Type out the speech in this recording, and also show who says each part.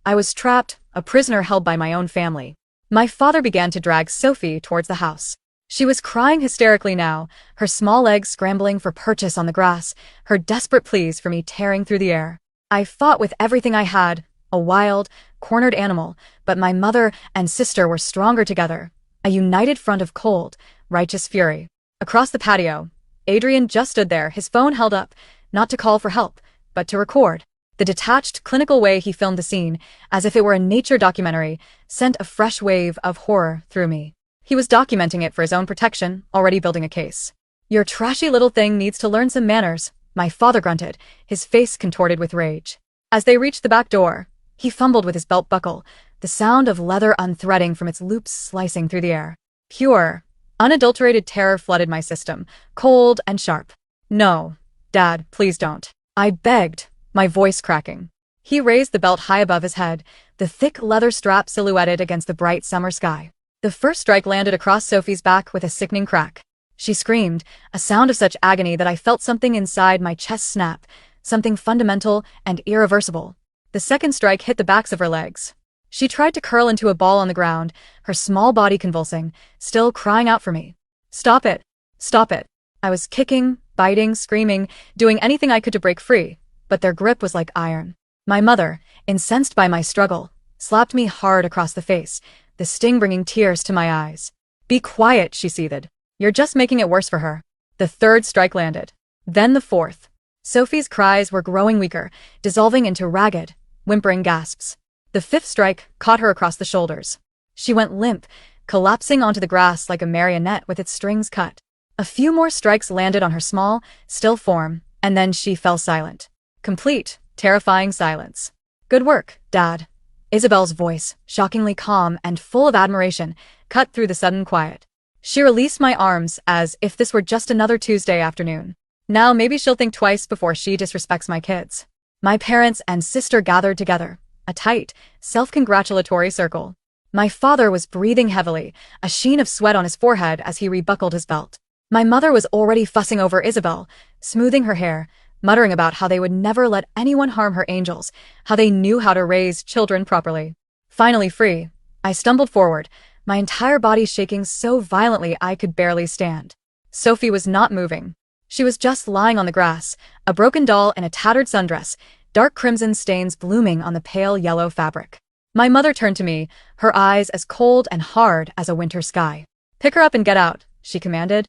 Speaker 1: I was trapped, a prisoner held by my own family. My father began to drag Sophie towards the house. She was crying hysterically now, her small legs scrambling for purchase on the grass, her desperate pleas for me tearing through the air. I fought with everything I had, a wild, cornered animal, but my mother and sister were stronger together, a united front of cold, righteous fury. Across the patio, Adrian just stood there, his phone held up, not to call for help, but to record. The detached, clinical way he filmed the scene, as if it were a nature documentary, sent a fresh wave of horror through me. He was documenting it for his own protection, already building a case. "Your trashy little thing needs to learn some manners," my father grunted, his face contorted with rage. As they reached the back door, he fumbled with his belt buckle, the sound of leather unthreading from its loops slicing through the air. Pure, unadulterated terror flooded my system, cold and sharp. "No, Dad, please don't," I begged, my voice cracking. He raised the belt high above his head, the thick leather strap silhouetted against the bright summer sky. The first strike landed across Sophie's back with a sickening crack. She screamed, a sound of such agony that I felt something inside my chest snap, something fundamental and irreversible. The second strike hit the backs of her legs. She tried to curl into a ball on the ground, her small body convulsing, still crying out for me. "Stop it! Stop it!" I was kicking, biting, screaming, doing anything I could to break free, but their grip was like iron. My mother, incensed by my struggle, slapped me hard across the face, the sting bringing tears to my eyes. "Be quiet," she seethed. "You're just making it worse for her." The third strike landed. Then the fourth. Sophie's cries were growing weaker, dissolving into ragged, whimpering gasps. The fifth strike caught her across the shoulders. She went limp, collapsing onto the grass like a marionette with its strings cut. A few more strikes landed on her small, still form, and then she fell silent. Complete, terrifying silence. "Good work, Dad." Isabel's voice, shockingly calm and full of admiration, cut through the sudden quiet. She released my arms as if this were just another Tuesday afternoon. Now maybe she'll think twice before she disrespects my kids. My parents and sister gathered together, a tight, self-congratulatory circle. My father was breathing heavily, a sheen of sweat on his forehead as he rebuckled his belt. My mother was already fussing over Isabel, smoothing her hair, muttering about how they would never let anyone harm her angels, how they knew how to raise children properly. Finally free, I stumbled forward, my entire body shaking so violently I could barely stand. Sophie was not moving. She was just lying on the grass, a broken doll in a tattered sundress, dark crimson stains blooming on the pale yellow fabric. My mother turned to me, her eyes as cold and hard as a winter sky. "Pick her up and get out," she commanded.